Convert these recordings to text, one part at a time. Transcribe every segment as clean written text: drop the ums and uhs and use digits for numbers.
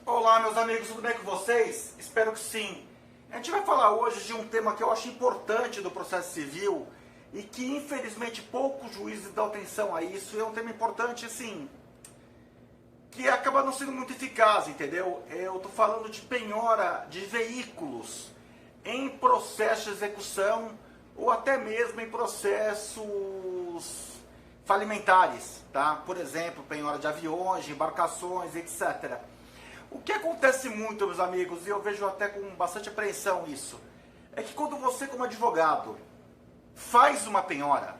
Olá, meus amigos, tudo bem com vocês? Espero que sim. A gente vai falar hoje de um tema que eu acho importante do processo civil e que, infelizmente, poucos juízes dão atenção a isso. E é um tema importante, assim, que acaba não sendo muito eficaz, entendeu? Eu estou falando de penhora de veículos em processo de execução ou até mesmo em processos falimentares, tá? Por exemplo, penhora de aviões, de embarcações, etc. O que acontece muito, meus amigos, e eu vejo até com bastante apreensão isso, é que quando você, como advogado, faz uma penhora,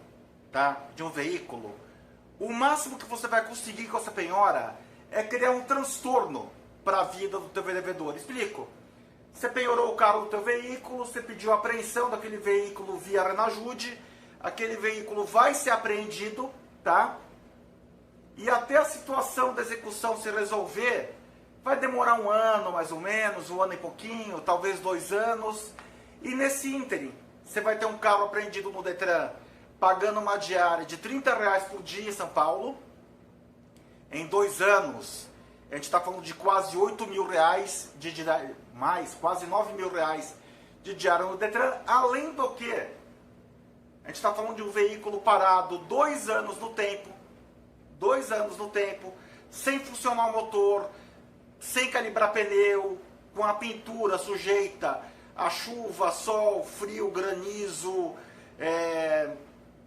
tá, de um veículo, o máximo que você vai conseguir com essa penhora é criar um transtorno para a vida do teu devedor. Explico. Você penhorou o carro do teu veículo, você pediu a apreensão daquele veículo via Renajude, aquele veículo vai ser apreendido, tá? E até a situação da execução se resolver, vai demorar um ano mais ou menos, um ano e pouquinho, talvez 2 anos. E nesse ínterim, você vai ter um carro apreendido no Detran, pagando uma diária de R$30 por dia em São Paulo. Em 2 anos, a gente está falando de quase R$8.000 de diária, mais quase R$9.000 de diária no Detran. Além do que, a gente está falando de um veículo parado 2 anos no tempo, 2 anos no tempo, sem funcionar o motor, sem calibrar pneu, com a pintura sujeita a chuva, sol, frio, granizo,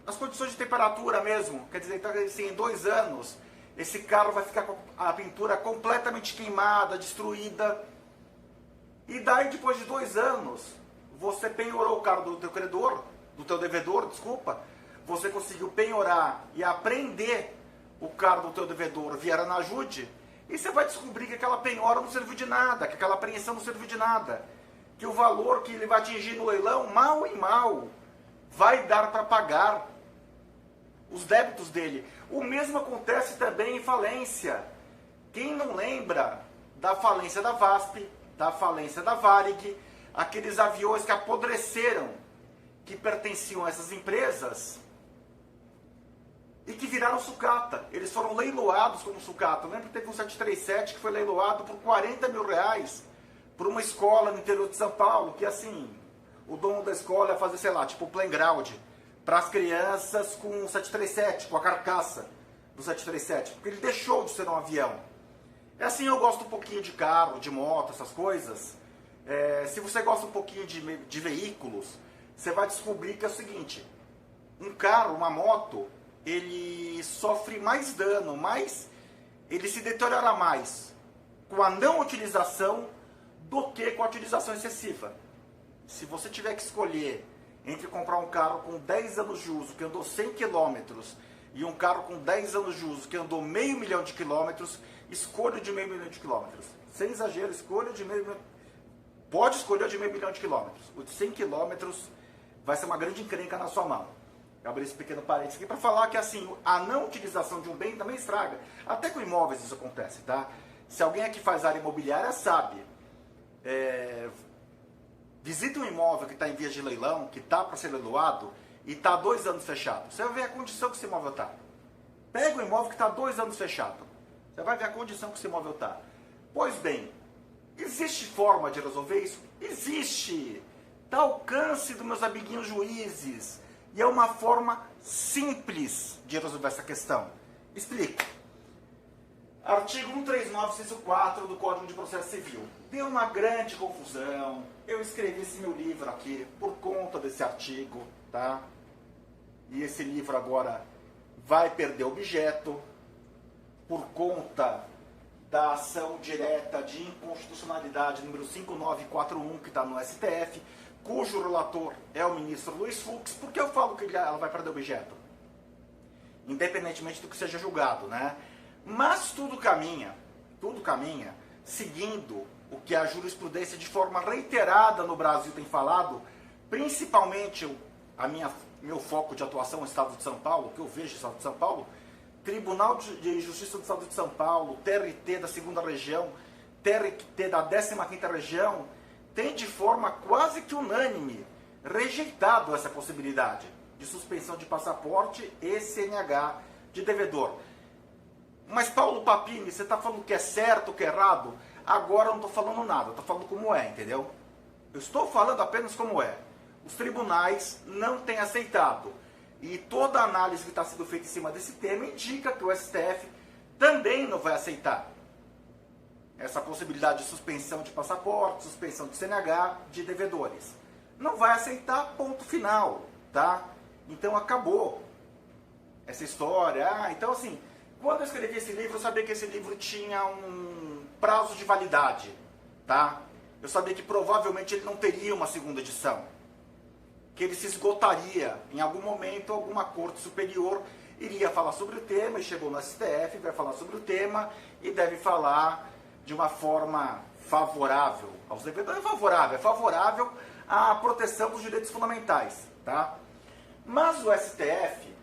as condições de temperatura mesmo. Quer dizer, então, assim, em 2 anos, esse carro vai ficar com a pintura completamente queimada, destruída. E daí, depois de 2 anos, você penhorou o carro do teu credor, do teu devedor, desculpa, você conseguiu penhorar e apreender o carro do teu devedor via Renajude, e você vai descobrir que aquela penhora não serviu de nada, que aquela apreensão não serviu de nada, que o valor que ele vai atingir no leilão, mal e mal, vai dar para pagar os débitos dele. O mesmo acontece também em falência. Quem não lembra da falência da VASP, da falência da Varig, aqueles aviões que apodreceram, que pertenciam a essas empresas e que viraram sucata. Eles foram leiloados como sucata. Eu lembro que teve um 737 que foi leiloado por R$40.000 por uma escola no interior de São Paulo, que assim, o dono da escola ia fazer, sei lá, tipo playground para as crianças com o 737, com a carcaça do 737, porque ele deixou de ser um avião. É assim, eu gosto um pouquinho de carro, de moto, essas coisas. Se você gosta um pouquinho de veículos, você vai descobrir que é o seguinte: um carro, uma moto, ele sofre mais dano, mas ele se deteriora mais com a não utilização do que com a utilização excessiva. Se você tiver que escolher entre comprar um carro com 10 anos de uso, que andou 100 km, e um carro com 10 anos de uso, que andou meio milhão de quilômetros, escolha de meio milhão de quilômetros. Sem exagero, escolha de meio milhão. Pode escolher o de meio milhão de quilômetros. O de 100 km vai ser uma grande encrenca na sua mão. Eu abri esse pequeno parênteses aqui para falar que assim, a não utilização de um bem também estraga. Até com imóveis isso acontece, tá? Se alguém aqui faz área imobiliária, sabe. Visita um imóvel que está em vias de leilão, que está para ser leiloado, e está 2 anos fechado. Você vai ver a condição que esse imóvel está. Pega o imóvel que está 2 anos fechado. Você vai ver a condição que esse imóvel está. Pois bem, existe forma de resolver isso? Existe! Está ao alcance dos meus amiguinhos juízes. E é uma forma simples de resolver essa questão. Explico. Artigo 139, inciso 4 do Código de Processo Civil. Deu uma grande confusão. Eu escrevi esse meu livro aqui por conta desse artigo, tá? E esse livro agora vai perder objeto por conta da ação direta de inconstitucionalidade número 5941, que está no STF, cujo relator é o ministro Luiz Fux. Por que eu falo que ela vai perder objeto? Independentemente do que seja julgado, né? Mas tudo caminha seguindo o que a jurisprudência de forma reiterada no Brasil tem falado, principalmente meu foco de atuação no Estado de São Paulo, que eu vejo no Estado de São Paulo, Tribunal de Justiça do Estado de São Paulo, TRT da 2ª Região, TRT da 15ª Região, tem de forma quase que unânime rejeitado essa possibilidade de suspensão de passaporte e CNH de devedor. Mas Paulo Papini, você está falando que é certo ou que é errado? Agora eu não estou falando nada, eu estou falando como é, entendeu? Eu estou falando apenas como é. Os tribunais não têm aceitado. E toda a análise que está sendo feita em cima desse tema indica que o STF também não vai aceitar essa possibilidade de suspensão de passaporte, suspensão de CNH de devedores. Não vai aceitar, ponto final, tá? Então acabou essa história. Então assim, quando eu escrevi esse livro, eu sabia que esse livro tinha um prazo de validade, tá? Eu sabia que provavelmente ele não teria uma segunda edição, que ele se esgotaria em algum momento, alguma corte superior iria falar sobre o tema, e chegou no STF, vai falar sobre o tema e deve falar de uma forma favorável aos devedores. É favorável à proteção dos direitos fundamentais, tá? Mas o STF,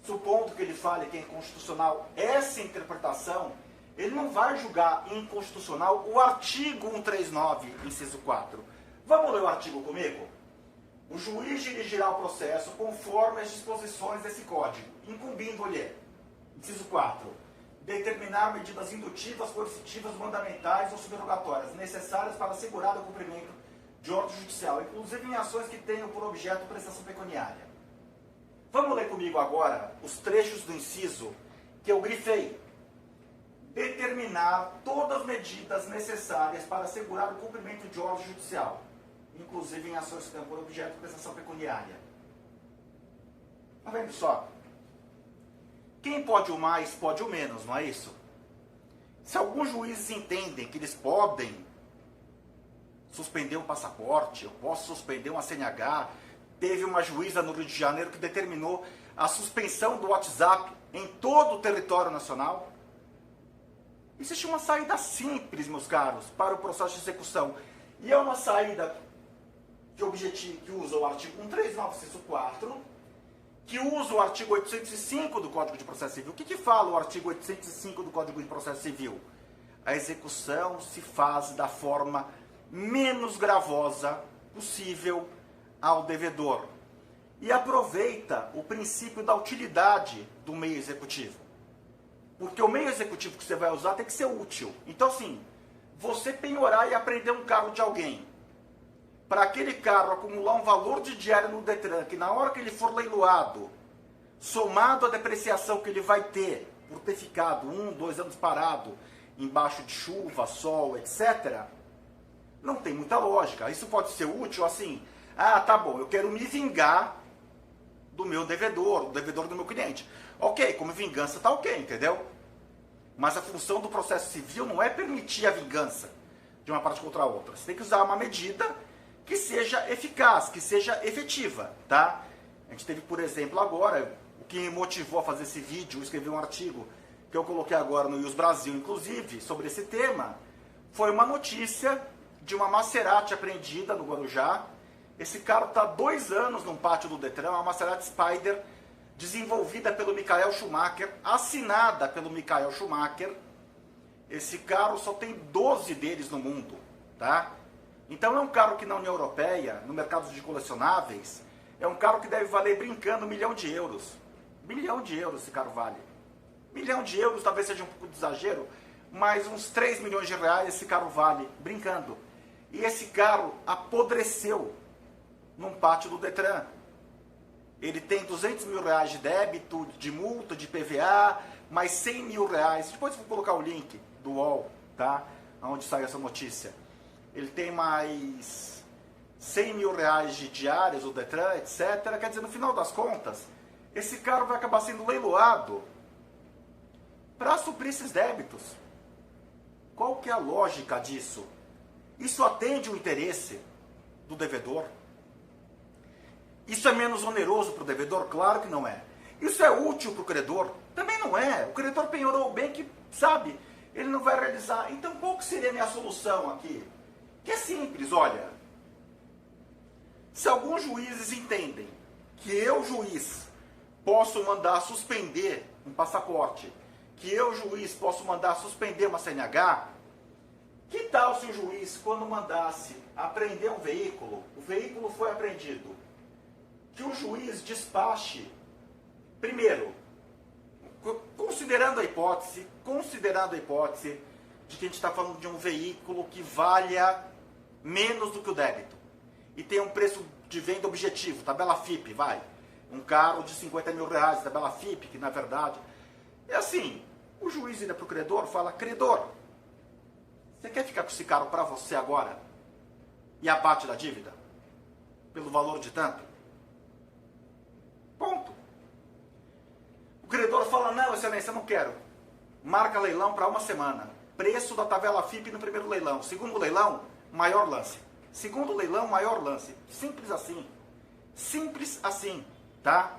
supondo que ele fale que é inconstitucional essa interpretação, ele não vai julgar inconstitucional o artigo 139, inciso 4. Vamos ler o artigo comigo? O juiz dirigirá o processo conforme as disposições desse código, incumbindo-lhe, inciso 4, determinar medidas indutivas, coercitivas, mandamentais ou subrogatórias necessárias para assegurar o cumprimento de ordem judicial, inclusive em ações que tenham por objeto prestação pecuniária. Vamos ler comigo agora os trechos do inciso que eu grifei. Determinar todas as medidas necessárias para assegurar o cumprimento de ordem judicial, inclusive em ações que tenham por objeto prestação pecuniária. Está vendo só? Quem pode o mais, pode o menos, não é isso? Se alguns juízes entendem que eles podem suspender um passaporte, eu posso suspender uma CNH, teve uma juíza no Rio de Janeiro que determinou a suspensão do WhatsApp em todo o território nacional. Existe uma saída simples, meus caros, para o processo de execução. E é uma saída que usa o artigo 139, inciso 4, que usa o artigo 805 do Código de Processo Civil. O que fala o artigo 805 do Código de Processo Civil? A execução se faz da forma menos gravosa possível ao devedor. E aproveita o princípio da utilidade do meio executivo. Porque o meio executivo que você vai usar tem que ser útil. Então, assim, você penhorar e apreender um carro de alguém, para aquele carro acumular um valor de diária no Detran, que na hora que ele for leiloado, somado à depreciação que ele vai ter, por ter ficado 1, 2 anos parado, embaixo de chuva, sol, etc., não tem muita lógica. Isso pode ser útil assim, tá bom, eu quero me vingar do meu devedor, do devedor do meu cliente. Ok, como vingança tá ok, entendeu? Mas a função do processo civil não é permitir a vingança de uma parte contra a outra. Você tem que usar uma medida que seja eficaz, que seja efetiva, tá? A gente teve, por exemplo, agora, o que me motivou a fazer esse vídeo, escrever um artigo que eu coloquei agora no News Brasil, inclusive, sobre esse tema, foi uma notícia de uma Maserati apreendida no Guarujá. Esse carro está há 2 anos num pátio do Detran, uma Maserati Spider, desenvolvida pelo Michael Schumacher, assinada pelo Michael Schumacher. Esse carro só tem 12 deles no mundo, tá? Então é um carro que na União Europeia, no mercado de colecionáveis, é um carro que deve valer brincando 1 milhão de euros. 1 milhão de euros esse carro vale. 1 milhão de euros talvez seja um pouco de exagero, mas uns 3 milhões de reais esse carro vale, brincando. E esse carro apodreceu num pátio do Detran. Ele tem 200 mil reais de débito, de multa, de PVA, mais 100 mil reais. Depois eu vou colocar o link do UOL, tá? Onde sai essa notícia. Ele tem mais 100 mil reais de diárias, o Detran, etc. Quer dizer, no final das contas, esse carro vai acabar sendo leiloado para suprir esses débitos. Qual que é a lógica disso? Isso atende o interesse do devedor? Isso é menos oneroso para o devedor? Claro que não é. Isso é útil para o credor? Também não é. O credor penhorou o bem que, sabe, ele não vai realizar. Então qual que seria a minha solução aqui? Que é simples, olha. Se alguns juízes entendem que eu, juiz, posso mandar suspender um passaporte, que eu, juiz, posso mandar suspender uma CNH, que tal se o juiz, quando mandasse apreender um veículo, o veículo foi apreendido, que o juiz despache, primeiro, considerando a hipótese de que a gente está falando de um veículo que valha menos do que o débito e tem um preço de venda objetivo, tabela FIP, vai. Um carro de 50 mil reais, tabela FIP, que na verdade é assim, o juiz vira para o credor e fala, credor, você quer ficar com esse carro para você agora e abate da dívida? Pelo valor de tanto? Ponto. O credor fala, não, excelência, eu não quero. Marca leilão para uma semana. Preço da tabela FIP no primeiro leilão. Segundo leilão, maior lance. Segundo leilão, maior lance. Simples assim. Simples assim, tá?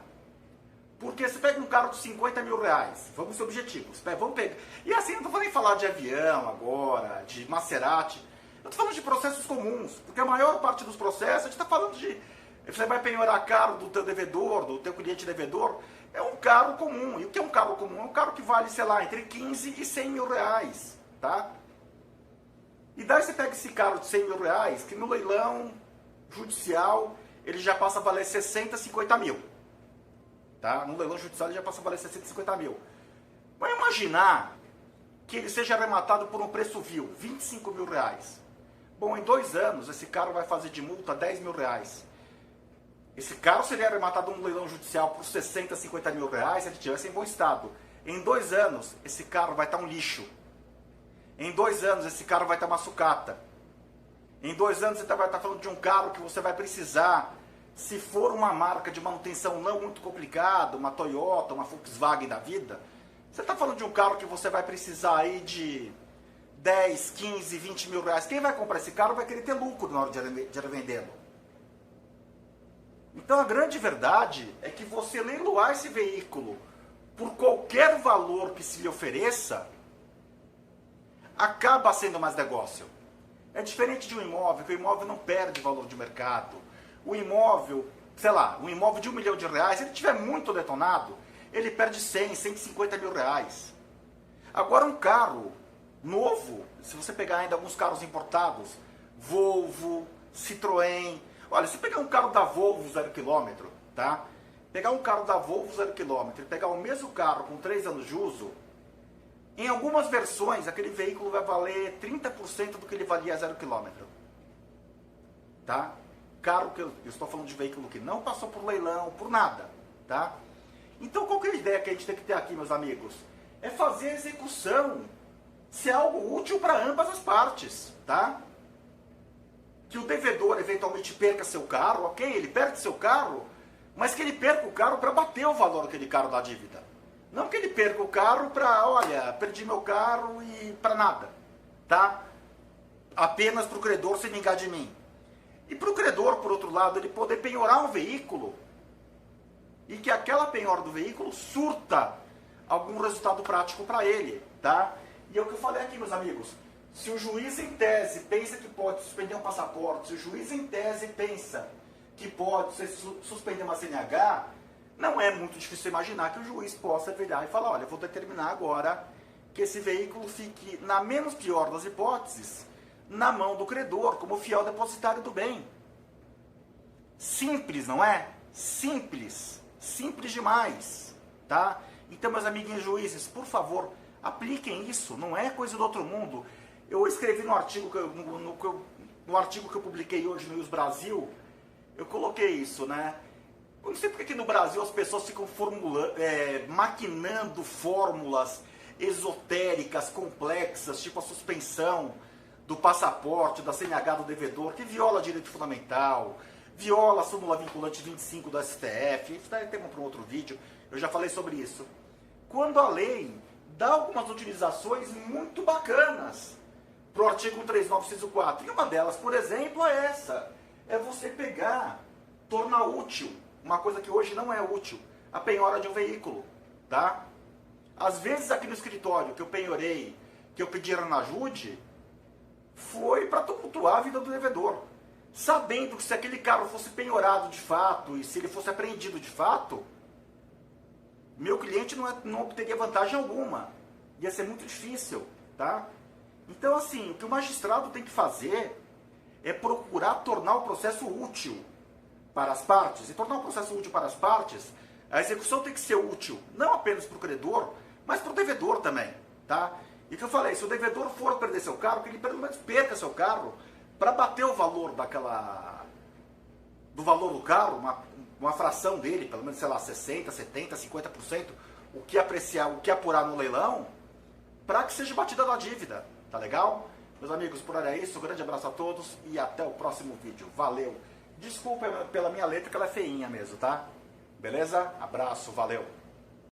Porque você pega um carro de 50 mil reais, vamos ser objetivos, vamos pegar. E assim, não estou nem falar de avião agora, de Maserati. Eu estou falando de processos comuns, porque a maior parte dos processos, a gente está falando de... Você vai penhorar carro do teu devedor, do teu cliente devedor, é um carro comum. E o que é um carro comum? É um carro que vale, sei lá, entre 15 e 100 mil reais, tá? E daí você pega esse carro de 100 mil reais, que no leilão judicial, ele já passa a valer 60, 50 mil. Tá? No leilão judicial ele já passa a valer 650 mil. Vai imaginar que ele seja arrematado por um preço vil, 25 mil reais. Bom, em 2 anos esse carro vai fazer de multa 10 mil reais. Esse carro seria arrematado no leilão judicial por 60, 50 mil reais se ele estivesse em bom estado. Em 2 anos esse carro vai estar um lixo. Em 2 anos esse carro vai estar uma sucata. Em 2 anos você vai estar falando de um carro que você vai precisar. Se for uma marca de manutenção não muito complicada, uma Toyota, uma Volkswagen da vida, você está falando de um carro que você vai precisar aí de 10, 15, 20 mil reais. Quem vai comprar esse carro vai querer ter lucro na hora de revendê-lo. Então a grande verdade é que você leiloar esse veículo por qualquer valor que se lhe ofereça, acaba sendo mais negócio. É diferente de um imóvel, que o imóvel não perde valor de mercado. O imóvel, sei lá, um imóvel de R$1 milhão, se ele estiver muito detonado, ele perde 100, 150 mil reais. Agora um carro novo, se você pegar ainda alguns carros importados, Volvo, Citroën, olha, se pegar um carro da Volvo 0 km, tá? Pegar um carro da Volvo 0 km e pegar o mesmo carro com 3 anos de uso, em algumas versões aquele veículo vai valer 30% do que ele valia a 0 km. Tá? Carro que eu estou falando de veículo que não passou por leilão, por nada, tá? Então qual que é a ideia que a gente tem que ter aqui, meus amigos? É fazer a execução ser algo útil para ambas as partes, tá? Que o devedor eventualmente perca seu carro, ok, ele perde seu carro, mas que ele perca o carro para bater o valor daquele carro da dívida. Não que ele perca o carro para, olha, perdi meu carro e para nada, tá? Apenas para o credor se vingar de mim. E para o credor, por outro lado, ele poder penhorar um veículo e que aquela penhora do veículo surta algum resultado prático para ele, tá? E é o que eu falei aqui, meus amigos. Se o juiz em tese pensa que pode suspender um passaporte, se o juiz em tese pensa que pode suspender uma CNH, não é muito difícil imaginar que o juiz possa virar e falar, olha, eu vou determinar agora que esse veículo fique, na menos pior das hipóteses, na mão do credor, como fiel depositário do bem. Simples, não é? Simples. Simples demais, tá? Então, meus amiguinhos juízes, por favor, apliquem isso, não é coisa do outro mundo. Eu escrevi no artigo no artigo que eu publiquei hoje no News Brasil, eu coloquei isso, né? Eu não sei porque que no Brasil as pessoas ficam maquinando fórmulas esotéricas, complexas, tipo a suspensão do passaporte, da CNH do devedor, que viola direito fundamental, viola a súmula vinculante 25 do STF, isso daí tem para um outro vídeo, eu já falei sobre isso. Quando a lei dá algumas utilizações muito bacanas para o artigo 139, e uma delas, por exemplo, é essa, é você pegar, tornar útil, uma coisa que hoje não é útil, a penhora de um veículo, tá? Às vezes aqui no escritório que eu penhorei, que eu pedi na ajude, foi para tumultuar a vida do devedor. Sabendo que se aquele carro fosse penhorado de fato e se ele fosse apreendido de fato, meu cliente não obteria vantagem alguma. Ia ser muito difícil, tá? Então, assim, o que o magistrado tem que fazer é procurar tornar o processo útil para as partes. E tornar o processo útil para as partes, a execução tem que ser útil, não apenas para o credor, mas para o devedor também, tá? E que eu falei, se o devedor for perder seu carro, que ele pelo menos perca seu carro para bater o valor do valor do carro, uma fração dele, pelo menos, sei lá, 60%, 70%, 50%, o que apreciar, o que apurar no leilão, para que seja batida a dívida, tá legal? Meus amigos, por hora é isso, um grande abraço a todos e até o próximo vídeo. Valeu! Desculpa pela minha letra, que ela é feinha mesmo, tá? Beleza? Abraço, valeu!